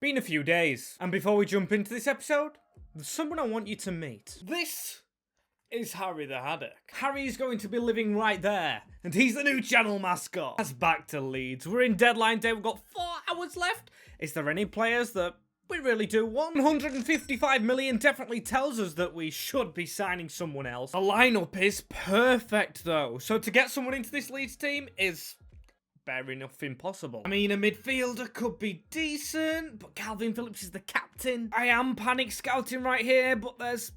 Been a few days, and before we jump into this episode, there's someone I want you to meet. This is Harry the Haddock. Harry is going to be living right there, and he's the new channel mascot. That's back to Leeds. We're in deadline day, we've got 4 hours left. Is there any players that we really do want? 155 million definitely tells us that we should be signing someone else. The lineup is perfect though, so to get someone into this Leeds team is fair enough impossible. I mean, a midfielder could be decent, but Calvin Phillips is the captain. I am panic scouting right here, but there's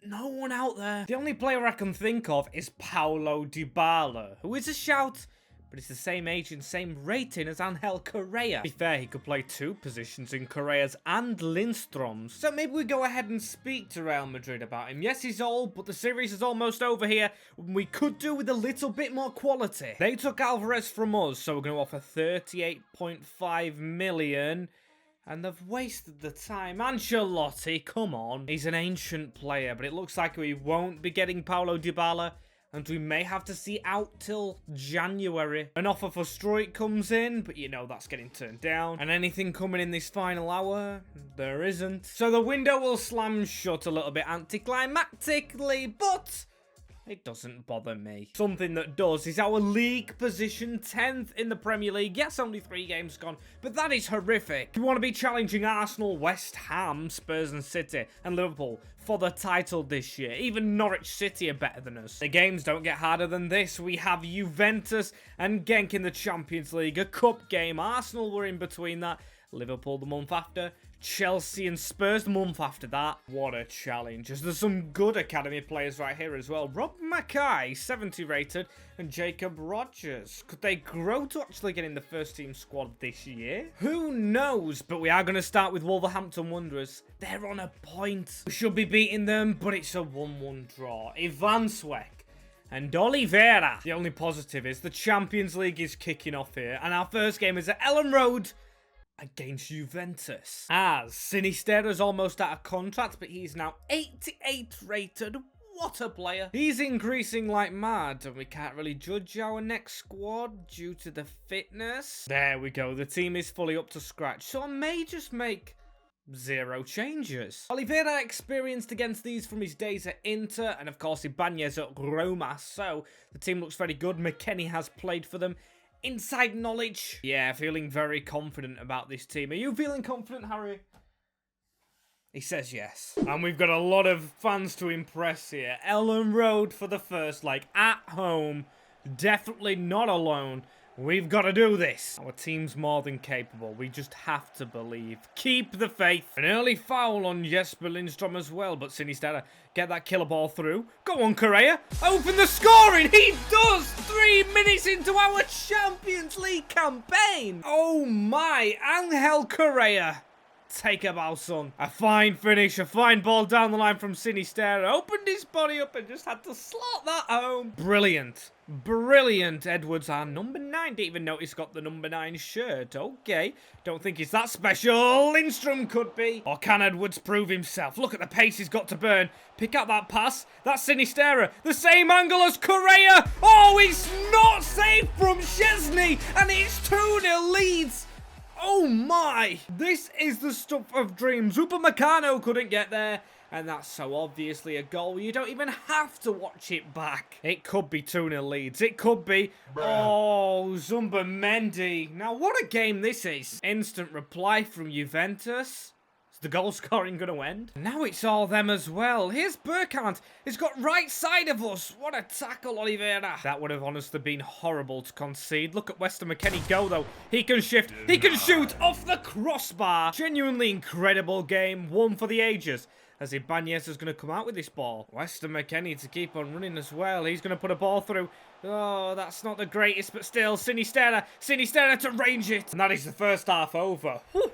no one out there. The only player I can think of is Paulo Dybala, who is a shout, but it's the same age and same rating as Angel Correa. To be fair, he could play 2 positions in Correa's and Lindstrom's. So maybe we go ahead and speak to Real Madrid about him. Yes, he's old, but the series is almost over here. We could do with a little bit more quality. They took Alvarez from us, so we're going to offer 38.5 million. And they've wasted the time. Ancelotti, come on. He's an ancient player, but it looks like we won't be getting Paulo Dybala. And we may have to see out till January. An offer for Struijk comes in, but you know that's getting turned down. And anything coming in this final hour? There isn't. So the window will slam shut a little bit anticlimactically, but it doesn't bother me. Something that does is our league position, 10th in the Premier League. Yes, only 3 games gone, but that is horrific. We want to be challenging Arsenal, West Ham, Spurs and City, and Liverpool for the title this year. Even Norwich City are better than us. The games don't get harder than this. We have Juventus and Genk in the Champions League, a cup game. Arsenal were in between that. Liverpool the month after. Chelsea and Spurs the month after that. What a challenge. There's some good academy players right here as well. Rob Mackay, 70 rated, and Jacob Rogers. Could they grow to actually get in the first team squad this year? Who knows? But we are going to start with Wolverhampton Wanderers. They're on a point. We should be beating them, but it's a 1-1 draw. Ivan Swek and Oliveira. The only positive is the Champions League is kicking off here, and our first game is at Ellen Road against Juventus. As Sinisterra's almost out of contract, but he's now 88 rated. What a player. He's increasing like mad, and we can't really judge our next squad due to the fitness. There we go. The team is fully up to scratch, so I may just make 0 changes. Oliveira experienced against these from his days at Inter, and of course Ibanez at Roma, so the team looks very good. McKennie has played for them. Inside knowledge. Yeah, feeling very confident about this team. Are you feeling confident, Harry? He says yes. And we've got a lot of fans to impress here. Ellen Road for the first, like, at home. Definitely not alone. We've got to do this. Our team's more than capable. We just have to believe. Keep the faith. An early foul on Jesper Lindstrom as well, but Sinisterra get that killer ball through. Go on, Correa. Open the scoring. He does. 3 minutes into our Champions League campaign. Oh my, Angel Correa. Take a bow, son. A fine finish, a fine ball down the line from Sinisterra. Opened his body up and just had to slot that home. Brilliant. Brilliant. Edwards, our number 9. Didn't even notice got the number 9 shirt. Okay. Don't think he's that special. Lindstrom could be. Or can Edwards prove himself? Look at the pace he's got to burn. Pick up that pass. That's Sinisterra. The same angle as Correa. Oh, it's not safe from Szczesny. And it's 2-0 Leeds. Oh my! This is the stuff of dreams. Upamecano couldn't get there, and that's so obviously a goal. You don't even have to watch it back. It could be 2-0 Leeds. It could be. Oh, Zumbamendi. Now, what a game this is. Instant reply from Juventus. Is the goal scoring going to end? Now it's all them as well. Here's Burkhardt. He's got right side of us. What a tackle, Oliveira. That would have honestly been horrible to concede. Look at Weston McKennie go, though. He can shift. He can shoot off the crossbar. Genuinely incredible game. One for the ages. As Ibanez is going to come out with this ball. Weston McKennie to keep on running as well. He's going to put a ball through. Oh, that's not the greatest, but still. Sinisterra. Sinisterra to range it. And that is the first half over. Whew.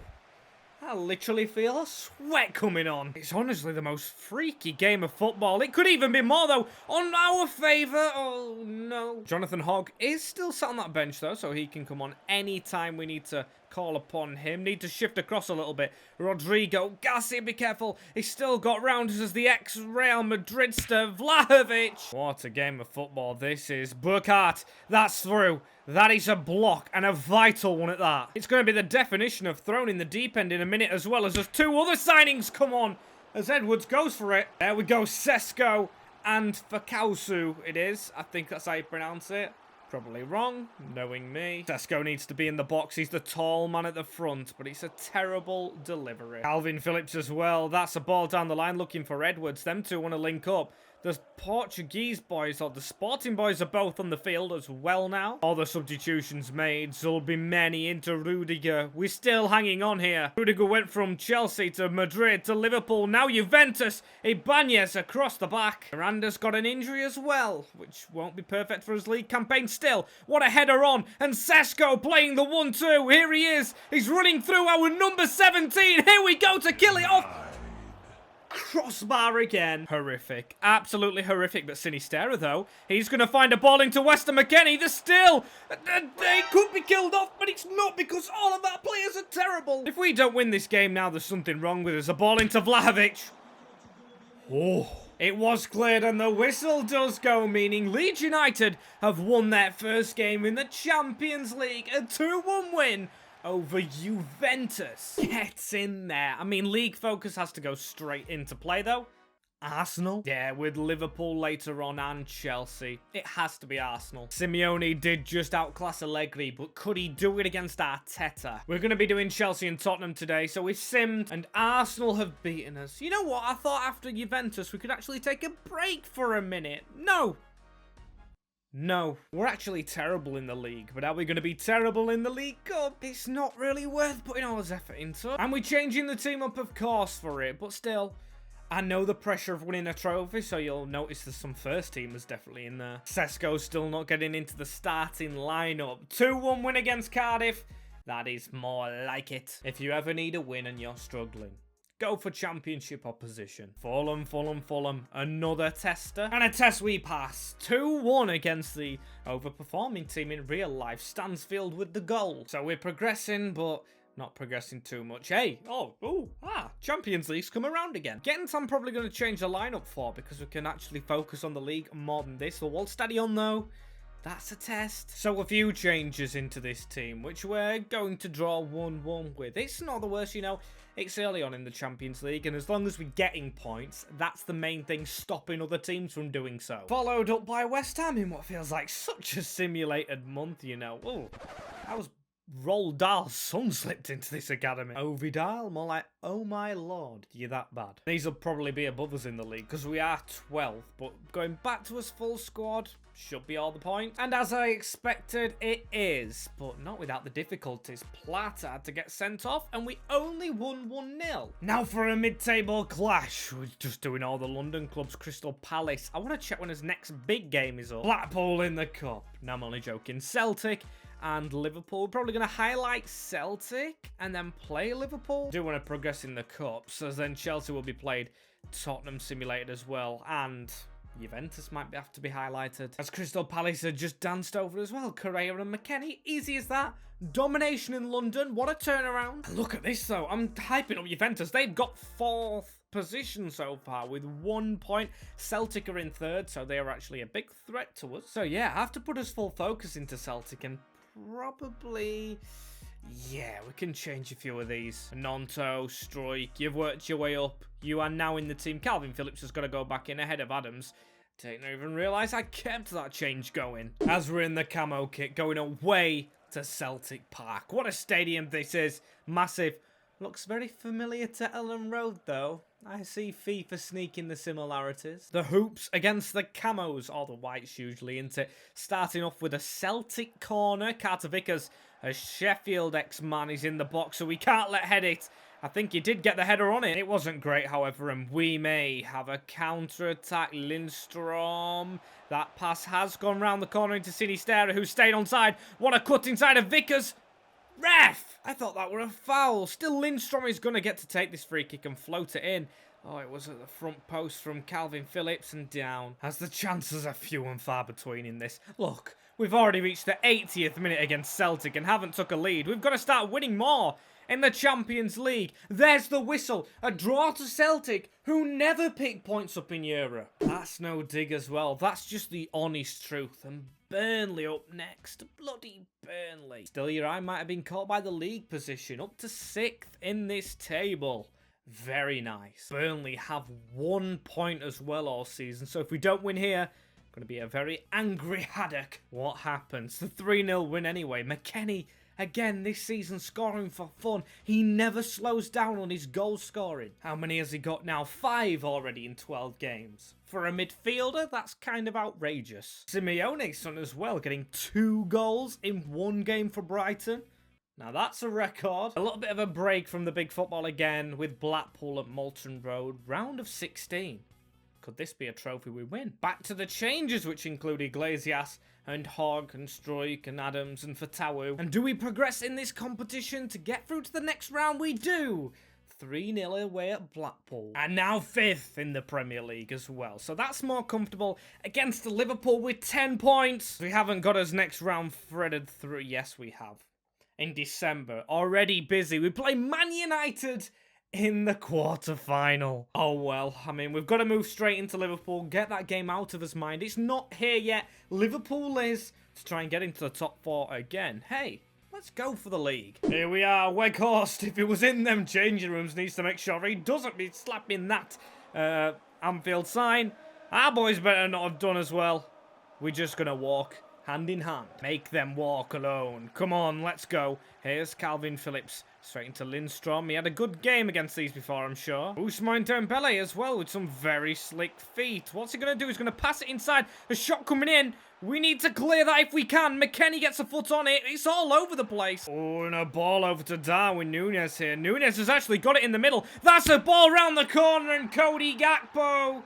I literally feel a sweat coming on. It's honestly the most freaky game of football. It could even be more, though, on our favour. Oh, no. Jonathan Hogg is still sat on that bench, though, so he can come on any time we need to call upon him. Need to shift across a little bit. Rodrigo, Garcia, be careful. He's still got rounders as the ex-Real Madridster, Vlahovic. What a game of football this is. Burkhardt, that's through. That is a block, and a vital one at that. It's going to be the definition of thrown in the deep end in a minute, as well as there's two other signings come on, as Edwards goes for it. There we go, Sesko and Fakausu it is. I think that's how you pronounce it. Probably wrong, knowing me. Sesko needs to be in the box. He's the tall man at the front, but it's a terrible delivery. Calvin Phillips as well. That's a ball down the line looking for Edwards. Them two want to link up. The Portuguese boys, or the Sporting boys, are both on the field as well now. All the substitutions made. Zulbimeni into Rudiger. We're still hanging on here. Rudiger went from Chelsea to Madrid to Liverpool. Now Juventus. Ibanez across the back. Miranda's got an injury as well, which won't be perfect for his league campaign still. What a header on. And Sesko playing the 1-2. Here he is. He's running through our number 17. Here we go to kill it off. Crossbar again. Horrific. Absolutely horrific. But Sinisterra, though, he's going to find a ball into Weston McKennie. They're still... They could be killed off, but it's not because all of our players are terrible. If we don't win this game now, there's something wrong with us. A ball into Vlahovic. Oh, it was cleared and the whistle does go, meaning Leeds United have won their first game in the Champions League. A 2-1 win over Juventus. Gets in there. I mean, league focus has to go straight into play, though. Arsenal? Yeah, with Liverpool later on and Chelsea. It has to be Arsenal. Simeone did just outclass Allegri, but could he do it against Arteta? We're going to be doing Chelsea and Tottenham today, so we've simmed, and Arsenal have beaten us. You know what? I thought after Juventus we could actually take a break for a minute. No, we're actually terrible in the league, but are we going to be terrible in the League Cup? It's not really worth putting all this effort into. And we're changing the team up, of course, for it, but still, I know the pressure of winning a trophy, so you'll notice there's some first teamers definitely in there. Sesko's still not getting into the starting lineup. 2-1 win against Cardiff. That is more like it. If you ever need a win and you're struggling, go for championship opposition. Fulham. Another tester. And a test we pass. 2-1 against the overperforming team in real life. Stansfield with the goal. So we're progressing, but not progressing too much. Hey, Champions League's come around again. Ghent I'm probably going to change the lineup for, because we can actually focus on the league more than this. The Wall Stadion, though, that's a test. So a few changes into this team, which we're going to draw 1-1 with. It's not the worst, you know. It's early on in the Champions League, and as long as we're getting points, that's the main thing stopping other teams from doing so. Followed up by West Ham in what feels like such a simulated month, you know. Oh, that was Roald Dahl's son slipped into this academy. Ovidal, more like, oh my lord, you're that bad. These will probably be above us in the league, because we are 12th, but going back to us full squad should be all the point. And as I expected, it is, but not without the difficulties. Platt had to get sent off, and we only won 1-0. Now for a mid-table clash. We're just doing all the London clubs. Crystal Palace. I want to check when his next big game is up. Blackpool in the cup. No, I'm only joking. Celtic and Liverpool. We're probably going to highlight Celtic and then play Liverpool. Do want to progress in the cups, as then Chelsea will be played. Tottenham simulated as well, and Juventus might have to be highlighted, as Crystal Palace had just danced over as well. Correa and McKennie, easy as that. Domination in London, what a turnaround. And look at this though, I'm hyping up Juventus. They've got 4th position so far with 1 point. Celtic are in 3rd, so they are actually a big threat to us. So yeah, I have to put us full focus into Celtic, and probably, yeah, we can change a few of these. Gnonto, Struijk, you've worked your way up. You are now in the team. Calvin Phillips has got to go back in ahead of Adams. Didn't even realise I kept that change going. As we're in the camo kit, going away to Celtic Park. What a stadium this is. Massive. Looks very familiar to Ellen Road, though. I see FIFA sneaking the similarities. The hoops against the camos, or the whites usually, isn't it? Starting off with a Celtic corner. Carter Vickers, a Sheffield ex-man, is in the box, so we can't let head it. I think he did get the header on it. It wasn't great, however, and we may have a counter-attack. Lindstrom. That pass has gone round the corner into Sinisterra, who stayed onside. What a cut inside of Vickers. Ref! I thought that were a foul. Still, Lindstrom is going to get to take this free kick and float it in. Oh, it was at the front post from Calvin Phillips and down, as the chances are few and far between in this. Look, We've already reached the 80th minute against Celtic and haven't took a lead. We've got to start winning more in the Champions League. There's the whistle. A draw to Celtic, who never pick points up in Europe. That's no dig as well. That's just the honest truth. And Burnley up next. Bloody Burnley. Still, your eye might have been caught by the league position. Up to 6th in this table. Very nice. Burnley have 1 point as well all season. So if we don't win here, going to be a very angry Haddock. What happens? The 3-0 win anyway. McKennie, again, this season scoring for fun. He never slows down on his goal scoring. How many has he got now? 5 already in 12 games. For a midfielder, that's kind of outrageous. Simeone's son as well, getting 2 goals in 1 game for Brighton. Now that's a record. A little bit of a break from the big football again with Blackpool at Moulton Road. Round of 16. Could this be a trophy we win? Back to the changes, which include Iglesias and Hogg and Struijk and Adams and Fatawu. And do we progress in this competition to get through to the next round? We do. 3-0 away at Blackpool. And now 5th in the Premier League as well. So that's more comfortable against Liverpool with 10 points. We haven't got us next round threaded through. Yes, we have. In December. Already busy. We play Man United in the quarter-final. Oh, well, I mean, we've got to move straight into Liverpool, get that game out of his mind. It's not here yet. Liverpool is to try and get into the top 4 again. Hey, let's go for the league. Here we are. Weghorst, if he was in them changing rooms, needs to make sure he doesn't be slapping that Anfield sign. Our boys better not have done as well. We're just going to walk hand in hand. Make them walk alone. Come on, let's go. Here's Calvin Phillips. Straight into Lindstrom. He had a good game against these before, I'm sure. Ousmane Dembele as well with some very slick feet. What's he going to do? He's going to pass it inside. A shot coming in. We need to clear that if we can. McKennie gets a foot on it. It's all over the place. Oh, and a ball over to Darwin Núñez here. Núñez has actually got it in the middle. That's a ball round the corner and Cody Gakpo.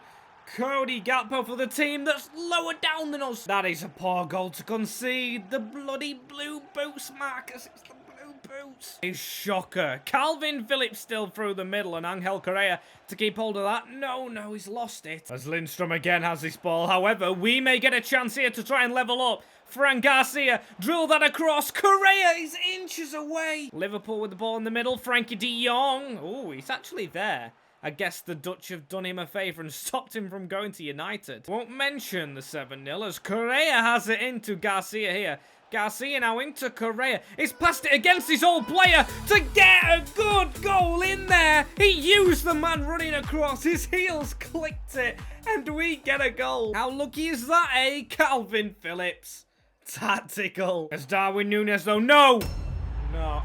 Cody Gakpo for the team that's lower down than us. That is a poor goal to concede. The bloody blue boots, Marcus. It's the blue boots. A shocker. Calvin Phillips still through the middle and Angel Correa to keep hold of that. No, he's lost it. As Lindstrom again has this ball. However, we may get a chance here to try and level up. Fran Garcia, drill that across. Correa is inches away. Liverpool with the ball in the middle. Frankie de Jong. Oh, he's actually there. I guess the Dutch have done him a favour and stopped him from going to United. Won't mention the 7-0 as Correa has it into Garcia here. Garcia now into Correa. He's passed it against his old player to get a good goal in there. He used the man running across. His heels clicked it and we get a goal. How lucky is that, eh? Calvin Phillips. Tactical. As Darwin Núñez though. No,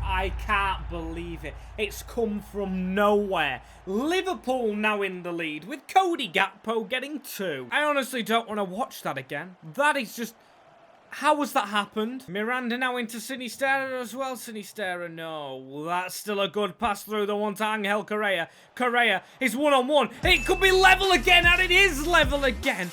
I can't believe it. It's come from nowhere. Liverpool now in the lead with Cody Gakpo getting 2. I honestly don't want to watch that again. That is just... How has that happened? Miranda now into Sinisterra as well. Sinisterra, no. That's still a good pass through the one to Angel Correa. Correa is 1-on-1. It could be level again, and it is level again.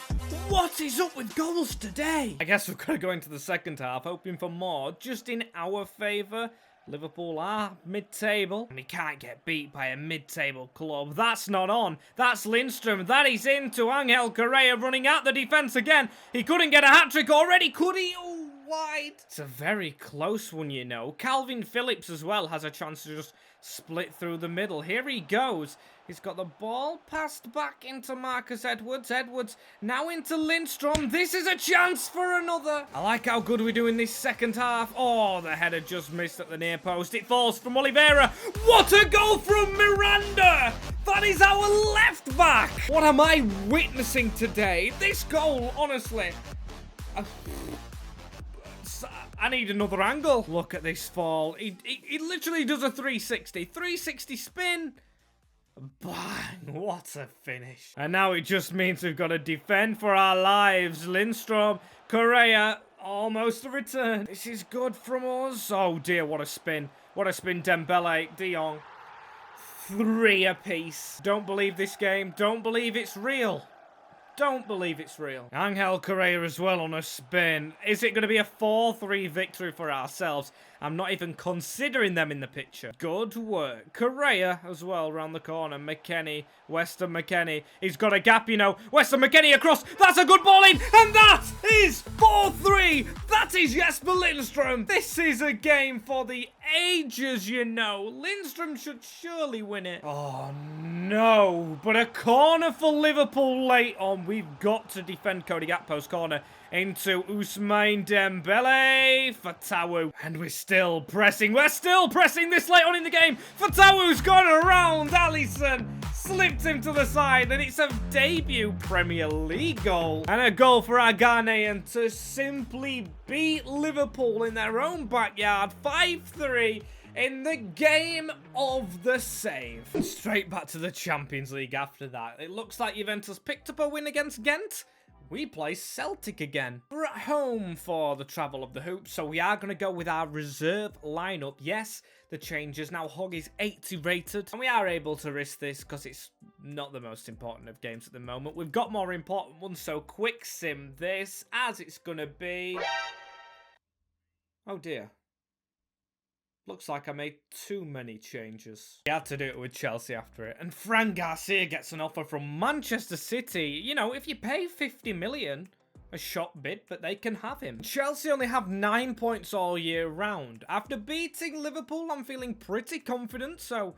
What is up with goals today? I guess we've got to go into the second half, hoping for more, just in our favour. Liverpool are mid-table, and we can't get beat by a mid-table club. That's not on. That's Lindstrom. That is into Angel Correa running at the defence again. He couldn't get a hat-trick already, could he? Oh, wide. It's a very close one, you know. Calvin Phillips as well has a chance to just split through the middle. Here he goes. He's got the ball passed back into Marcus Edwards. Edwards now into Lindstrom. This is a chance for another. I like how good we do in this second half. Oh, the header just missed at the near post. It falls from Oliveira. What a goal from Miranda. That is our left back. What am I witnessing today? This goal, honestly. I need another angle. Look at this fall. He literally does a 360. 360 spin. Bang! What a finish. And now it just means we've got to defend for our lives. Lindstrom, Correa, almost a return. This is good from us. Oh dear, what a spin. What a spin, Dembele, De Jong. 3 apiece. Don't believe this game. Don't believe it's real. don't believe it's real. Angel Correa as well on a spin. Is it going to be a 4-3 victory for ourselves? I'm not even considering them in the picture. Good work. Correa as well around the corner. McKennie, Weston McKennie. He's got a gap, you know. Weston McKennie across. That's a good ball in. And that is 4-3. That is Jesper Lindström. This is a game for the ages, you know. Lindström should surely win it. Oh, no. But a corner for Liverpool late on. We've got to defend Cody Gakpo's corner into Ousmane Dembele. Fatawu. And we're still pressing. We're still pressing this late on in the game. Fatawu's gone around. Alisson slipped him to the side. And it's a debut Premier League goal. And a goal for our Ghanaian to simply beat Liverpool in their own backyard. 5-3. In the game of the save. And straight back to the Champions League after that. It looks like Juventus picked up a win against Ghent. We play Celtic again. We're at home for the travel of the hoops, so we are going to go with our reserve lineup. Yes, the changes. Now Hogg is 80 rated, and we are able to risk this because it's not the most important of games at the moment. We've got more important ones, so quick sim this as it's going to be... Oh dear. Looks like I made too many changes. He had to do it with Chelsea after it. And Fran Garcia gets an offer from Manchester City. You know, if you pay 50 million, a shot bid, but they can have him. Chelsea only have 9 points all year round. After beating Liverpool, I'm feeling pretty confident, so...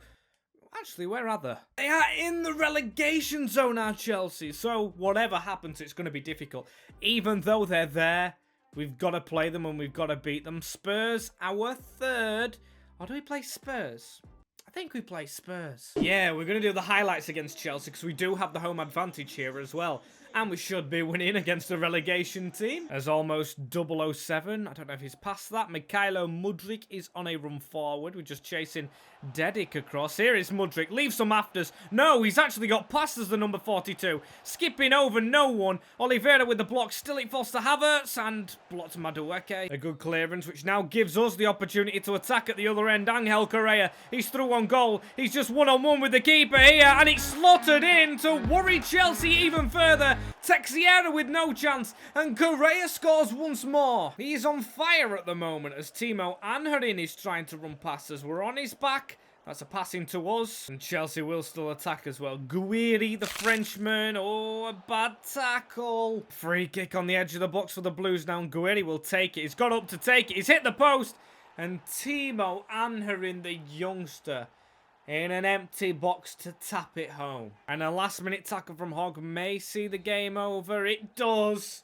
Actually, where are they? They are in the relegation zone, are Chelsea. So, whatever happens, it's going to be difficult. Even though they're there... We've got to play them and we've got to beat them. Spurs, our third. Or do we play Spurs? I think we play Spurs. Yeah, we're going to do the highlights against Chelsea because we do have the home advantage here as well. And we should be winning against a relegation team. As almost 007. I don't know if he's past that. Mikhailo Mudryk is on a run forward. We're just chasing Dedic across. Here is Mudryk. Leave some afters. No, he's actually got past as the number 42. Skipping over no one. Oliveira with the block. Still it falls to Havertz. And blocked Madueke. A good clearance, which now gives us the opportunity to attack at the other end. Angel Correa. He's through on goal. He's just one-on-one with the keeper here. And it's slotted in to worry Chelsea even further. Texiera with no chance, and Correa scores once more. He's on fire at the moment as Timo Anharin is trying to run past us. We're on his back. That's a passing to us, and Chelsea will still attack as well. Guiri, the Frenchman. Oh, a bad tackle. Free kick on the edge of the box for the Blues now, and Guiri will take it. He's got up to take it. He's hit the post, and Timo Anharin, the youngster, in an empty box to tap it home. And a last-minute tackle from Hogg may see the game over. It does.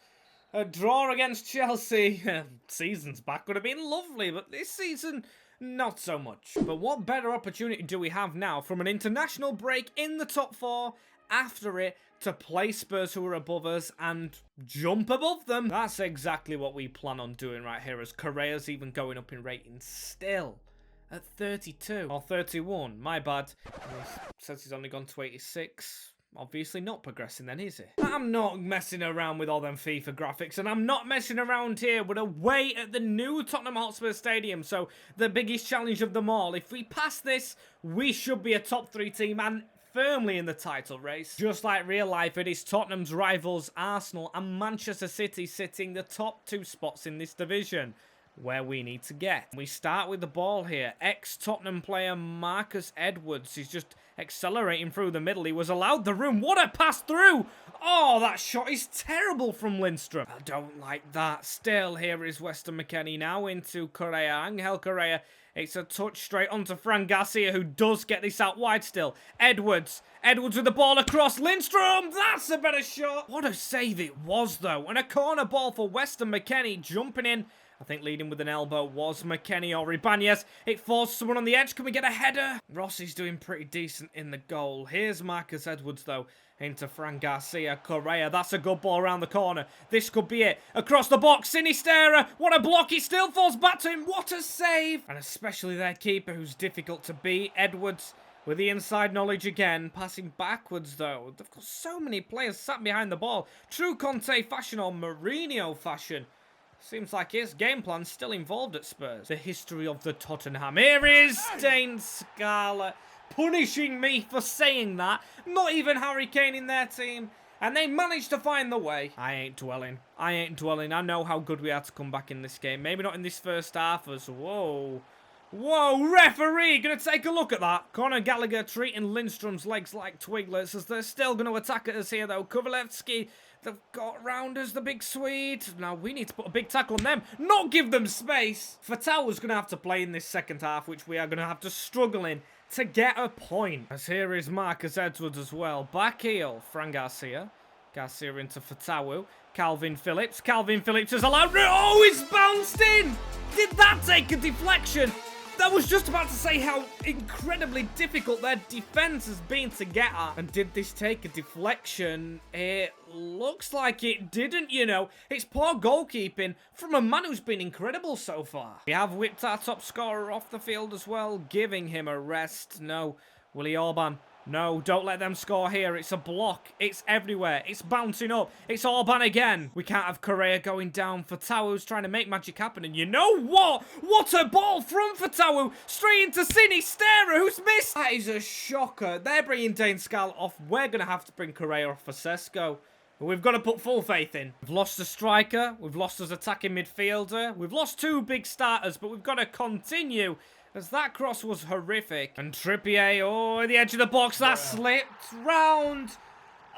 A draw against Chelsea. Seasons back would have been lovely, but this season, not so much. But what better opportunity do we have now from an international break in the top four after it to play Spurs who are above us and jump above them? That's exactly what we plan on doing right here, as Correa's even going up in rating still. At 32. Or 31. My bad. Says he's only gone to 86. Obviously not progressing then, is it? I'm not messing around with all them FIFA graphics. And I'm not messing around here. We're away at the new Tottenham Hotspur Stadium. So, the biggest challenge of them all. If we pass this, we should be a top 3 team and firmly in the title race. Just like real life, it is Tottenham's rivals Arsenal and Manchester City sitting the top 2 spots in this division, where we need to get. We start with the ball here. Ex-Tottenham player Marcus Edwards. He's just accelerating through the middle. He was allowed the room. What a pass through! Oh, that shot is terrible from Lindström. I don't like that. Still, here is Weston McKennie now into Correa. Angel Correa. It's a touch straight onto Fran Garcia, who does get this out wide still. Edwards. Edwards with the ball across. Lindström! That's a better shot! What a save it was, though. And a corner ball for Weston McKennie jumping in. I think leading with an elbow was McKennie or Ibanez. It forced someone on the edge. Can we get a header? Rossi's doing pretty decent in the goal. Here's Marcus Edwards, though, into Fran Garcia. Correa, that's a good ball around the corner. This could be it. Across the box, Sinistera. What a block. He still falls back to him. What a save. And especially their keeper, who's difficult to beat. Edwards with the inside knowledge again. Passing backwards, though. They've got so many players sat behind the ball. True Conte fashion or Mourinho fashion. Seems like his game plan's still involved at Spurs. The history of the Tottenham. Here is Dane Scarlett punishing me for saying that. Not even Harry Kane in their team. And they managed to find the way. I ain't dwelling. I know how good we are to come back in this game. Maybe not in this first half as... Whoa. Whoa, referee! Gonna take a look at that. Conor Gallagher treating Lindstrom's legs like twiglets as they're still gonna attack at us here though. Kovalevsky, they've got round us, the big Swede. Now we need to put a big tackle on them. Not give them space. Fatau's gonna have to play in this second half, which we are gonna have to struggle in to get a point. As here is Marcus Edwards as well. Back heel, Fran Garcia. Garcia into Fatau. Calvin Phillips. Calvin Phillips is allowed. Oh, it's bounced in! Did that take a deflection? I was just about to say how incredibly difficult their defense has been to get at. And did this take a deflection? It looks like it didn't, you know. It's poor goalkeeping from a man who's been incredible so far. We have whipped our top scorer off the field as well, giving him a rest. No, Willy Orban. No, don't let them score here. It's a block. It's everywhere. It's bouncing up. It's Orban again. We can't have Correa going down. Fatau's trying to make magic happen. And you know what? What a ball from Fatau. Straight into Sinisterra, who's missed. That is a shocker. They're bringing Dane Scal off. We're going to have to bring Correa off for Sesko. We've got to put full faith in. We've lost a striker. We've lost his attacking midfielder. We've lost two big starters, but we've got to continue. As that cross was horrific. And Trippier, oh, at the edge of the box, that slipped round.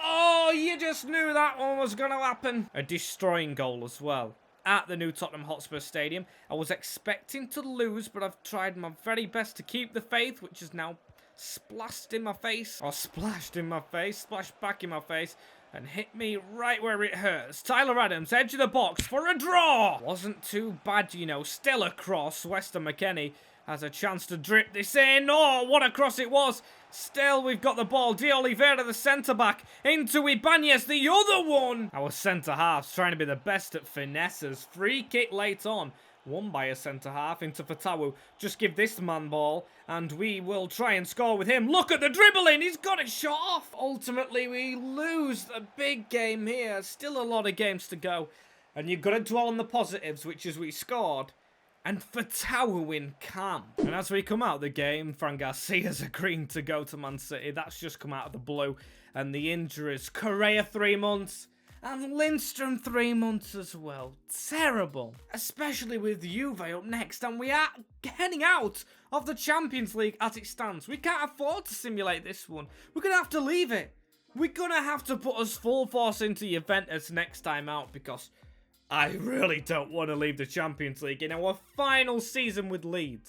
Oh, you just knew that one was going to happen. A destroying goal as well. At the new Tottenham Hotspur Stadium. I was expecting to lose, but I've tried my very best to keep the faith, which is now splashed in my face. Or splashed in my face, splashed back in my face. And hit me right where it hurts. Tyler Adams, edge of the box for a draw. Wasn't too bad, you know. Still a cross. Weston McKennie has a chance to drip this in. Oh, what a cross it was. Still, we've got the ball. De Oliveira, the centre-back, into Ibanez, the other one. Our centre-half's trying to be the best at finesses. Free kick late on. Won by a centre-half into Fatau. Just give this man ball, and we will try and score with him. Look at the dribbling. He's got it shot off. Ultimately, we lose the big game here. Still a lot of games to go. And you've got to dwell on the positives, which is we scored. And Fatau in camp. And as we come out of the game, Fran Garcia's agreeing to go to Man City. That's just come out of the blue. And the injuries. Correa 3 months. And Lindstrom 3 months as well. Terrible. Especially with Juve up next. And we are heading out of the Champions League as it stands. We can't afford to simulate this one. We're going to have to leave it. We're going to have to put us full force into Juventus next time out. Because I really don't want to leave the Champions League in our final season with Leeds.